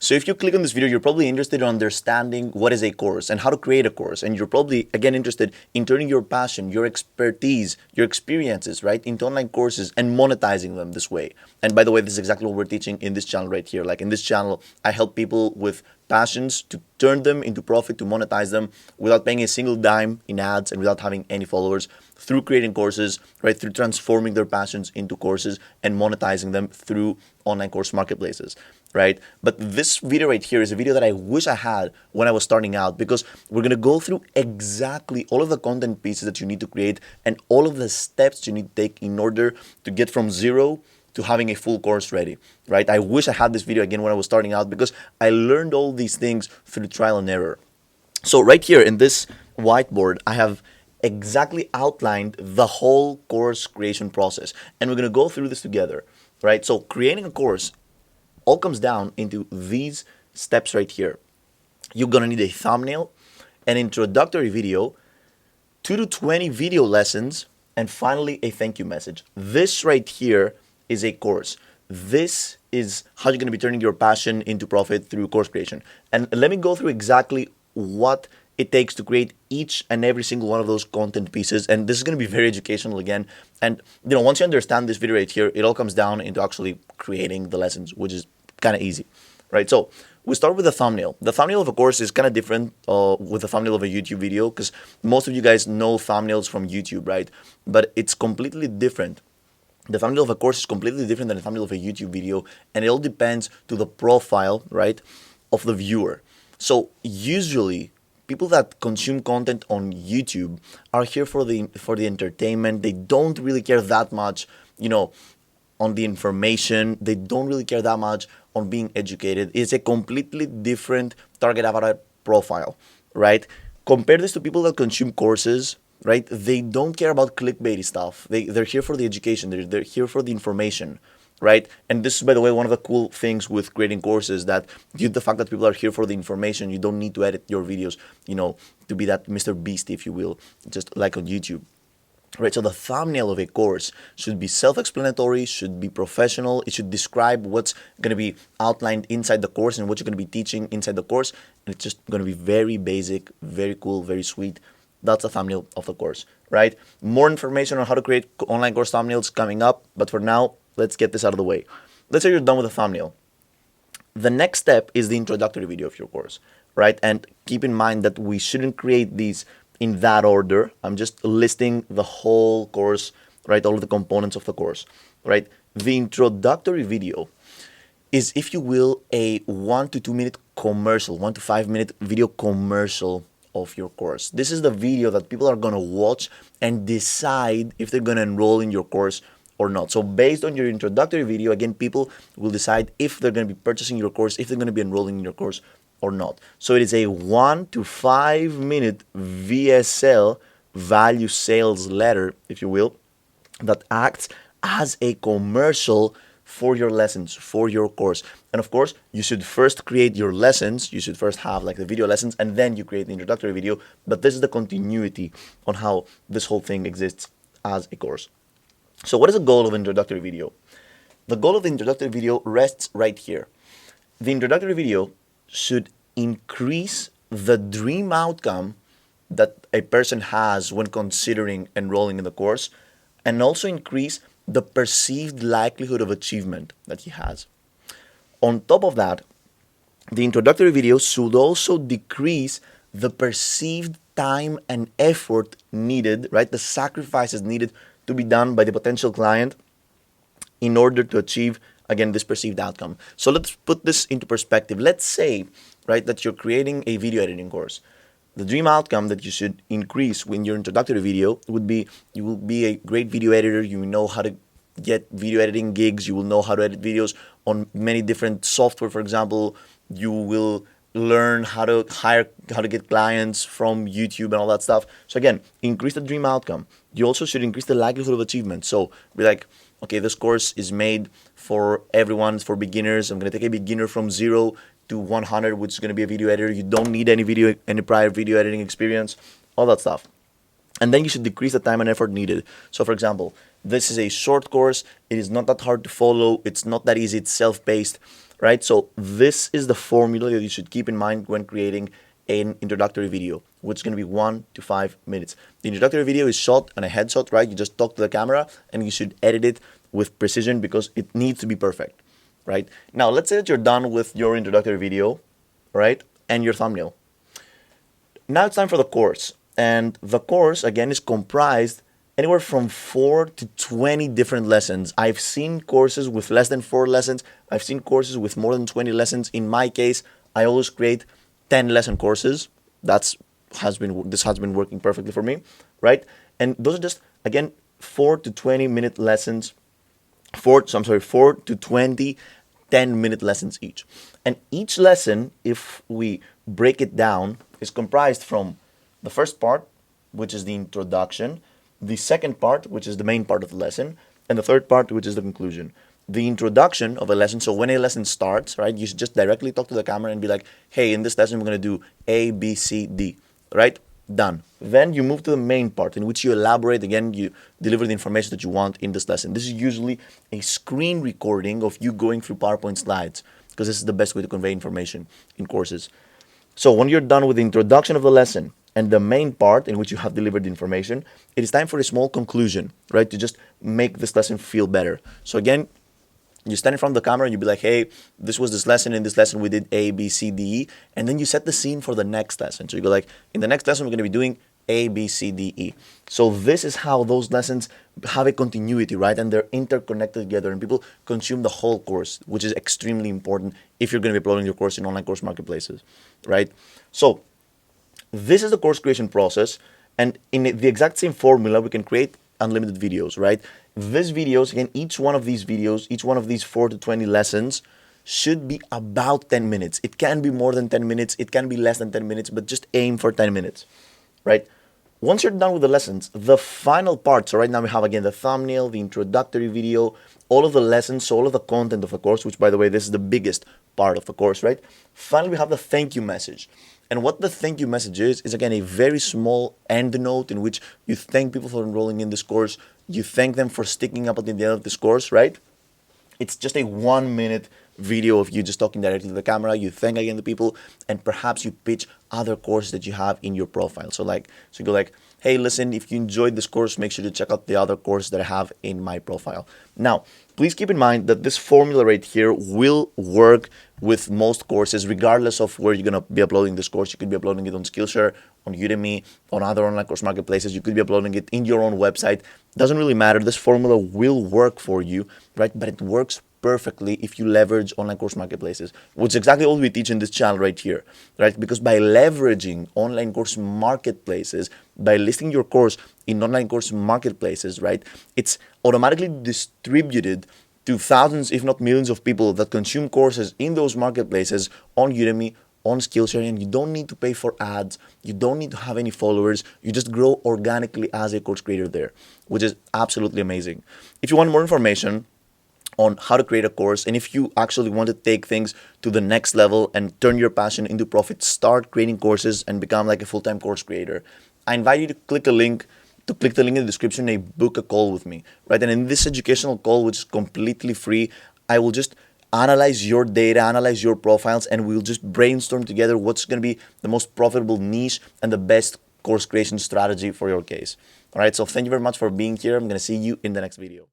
So if you click on this video, you're probably interested in understanding what is a course and how to create a course. And you're probably, again, interested in turning your passion, your expertise, your experiences, right, into online courses and monetizing them this way. And by the way, this is exactly what we're teaching in this channel right here. Like in this channel, I help people with passions to turn them into profit, to monetize them without paying a single dime in ads and without having any followers, through creating courses, right, through transforming their passions into courses and monetizing them through online course marketplaces, right? But this video right here is a video that I wish I had when I was starting out, because we're going to go through exactly all of the content pieces that you need to create and all of the steps you need to take in order to get from zero to having a full course ready, right? I wish I had this video again when I was starting out, because I learned all these things through trial and error. So right here in this whiteboard, I have exactly outlined the whole course creation process, and we're going to go through this together, right? So creating a course all comes down into these steps right here. You're going to need a thumbnail, an introductory video, 2 to 20 video lessons, and finally a thank you message. This right here is a course. This is how you're going to be turning your passion into profit through course creation. And let me go through exactly what it takes to create each and every single one of those content pieces. And this is going to be very educational again. And once you understand this video right here, it all comes down into actually creating the lessons, which is kind of easy, right? So we start with the thumbnail. The thumbnail of a course is kind of different with the thumbnail of a YouTube video, because most of you guys know thumbnails from YouTube, right? But it's completely different. The thumbnail of a course is completely different than the thumbnail of a YouTube video, and it all depends to the profile, right, of the viewer. So usually people that consume content on YouTube are here for the entertainment. They don't really care that much, on the information. They don't really care that much on being educated. It's a completely different target avatar profile, right? Compare this to people that consume courses, right? They don't care about clickbaity stuff. They're here for the education. They're here for the information, right? And this is, by the way, one of the cool things with creating courses, that due to the fact that people are here for the information, you don't need to edit your videos, to be that Mr. Beast, if you will, just like on YouTube. Right, so the thumbnail of a course should be self-explanatory, should be professional. It should describe what's going to be outlined inside the course and what you're going to be teaching inside the course. And it's just going to be very basic, very cool, very sweet. That's the thumbnail of the course, right? More information on how to create online course thumbnails coming up. But for now, let's get this out of the way. Let's say you're done with the thumbnail. The next step is the introductory video of your course, right? And keep in mind that we shouldn't create these in that order. I'm just listing the whole course, right? All of the components of the course, right? The introductory video is, if you will, a 1 to 2 minute commercial, 1 to 5 minute video commercial of your course. This is the video that people are going to watch and decide if they're going to enroll in your course or not. So based on your introductory video, again, people will decide if they're going to be purchasing your course, if they're going to be enrolling in your course or not. So it is a 1 to 5 minute VSL, value sales letter, if you will, that acts as a commercial for your lessons, for your course. And of course, you should first create your lessons. You should first have like the video lessons, and then you create the introductory video. But this is the continuity on how this whole thing exists as a course. So what is the goal of introductory video? The goal of the introductory video rests right here. The introductory video should increase the dream outcome that a person has when considering enrolling in the course, and also increase the perceived likelihood of achievement that he has. On top of that, the introductory video should also decrease the perceived time and effort needed, right? The sacrifices needed to be done by the potential client in order to achieve, again, this perceived outcome. So let's put this into perspective. Let's say, right, that you're creating a video editing course. The dream outcome that you should increase in your introductory video would be, you will be a great video editor. You know how to get video editing gigs. You will know how to edit videos on many different software, for example. You will learn how to get clients from YouTube and all that stuff. So again, increase the dream outcome. You also should increase the likelihood of achievement. So be like, okay, this course is made for everyone, for beginners. I'm going to take a beginner from 0 to 100, which is going to be a video editor. You don't need any prior video editing experience, all that stuff. And then you should decrease the time and effort needed. So for example, this is a short course. It is not that hard to follow. It's not that easy. It's self-paced, right? So this is the formula that you should keep in mind when creating an introductory video, which is going to be 1 to 5 minutes. The introductory video is shot on a headshot, right? You just talk to the camera and you should edit it with precision because it needs to be perfect, right? Now, let's say that you're done with your introductory video, right? And your thumbnail. Now it's time for the course. And the course, again, is comprised anywhere from 4 to 20 different lessons. I've seen courses with less than 4 lessons. I've seen courses with more than 20 lessons. In my case, I always create 10 lesson courses. This has been working perfectly for me, right? And those are just, again, 4 to 20 minute lessons. 4 to 20 10-minute lessons each. And each lesson, if we break it down, is comprised from the first part, which is the introduction, the second part, which is the main part of the lesson, and the third part, which is the conclusion. The introduction of a lesson, so when a lesson starts, right, you should just directly talk to the camera and be like, hey, in this lesson, we're going to do A, B, C, D, right? Done. Then you move to the main part in which you elaborate. Again, you deliver the information that you want in this lesson. This is usually a screen recording of you going through PowerPoint slides because this is the best way to convey information in courses. So when you're done with the introduction of the lesson and the main part in which you have delivered the information, it is time for a small conclusion, right? To just make this lesson feel better. So again, you stand in front of the camera and you be like, hey, this was this lesson. In this lesson, we did A, B, C, D, E. And then you set the scene for the next lesson. So you go like, in the next lesson, we're going to be doing A, B, C, D, E. So this is how those lessons have a continuity, right? And they're interconnected together and people consume the whole course, which is extremely important if you're going to be uploading your course in online course marketplaces, right? So this is the course creation process. And in the exact same formula, we can create unlimited videos, right? These videos, again, each one of these videos, each one of these 4 to 20 lessons should be about 10 minutes. It can be more than 10 minutes. It can be less than 10 minutes, but just aim for 10 minutes, right? Once you're done with the lessons, the final part, so right now we have, again, the thumbnail, the introductory video, all of the lessons, so all of the content of the course, which, by the way, this is the biggest part of the course, right? Finally, we have the thank you message. And what the thank you message is again, a very small end note in which you thank people for enrolling in this course. You thank them for sticking up until the end of this course, right? It's just a 1-minute video of you just talking directly to the camera. You thank again the people, and perhaps you pitch other courses that you have in your profile. So you go like, hey, listen, if you enjoyed this course, make sure to check out the other course that I have in my profile. Now, please keep in mind that this formula right here will work with most courses, regardless of where you're going to be uploading this course. You could be uploading it on Skillshare, on Udemy, on other online course marketplaces. You could be uploading it in your own website. Doesn't really matter. This formula will work for you, right? But it works perfectly if you leverage online course marketplaces, which is exactly what we teach in this channel right here, right? Because by leveraging online course marketplaces, by listing your course in online course marketplaces, right, it's automatically distributed to thousands, if not millions of people that consume courses in those marketplaces on Udemy, on Skillshare, and you don't need to pay for ads. You don't need to have any followers. You just grow organically as a course creator there, which is absolutely amazing. If you want more information on how to create a course, and if you actually want to take things to the next level and turn your passion into profit, start creating courses and become like a full-time course creator, I invite you to click the link in the description and book a call with me, right? And in this educational call, which is completely free, I will just analyze your data, analyze your profiles, and we'll just brainstorm together what's going to be the most profitable niche and the best course creation strategy for your case. All right, so thank you very much for being here. I'm going to see you in the next video.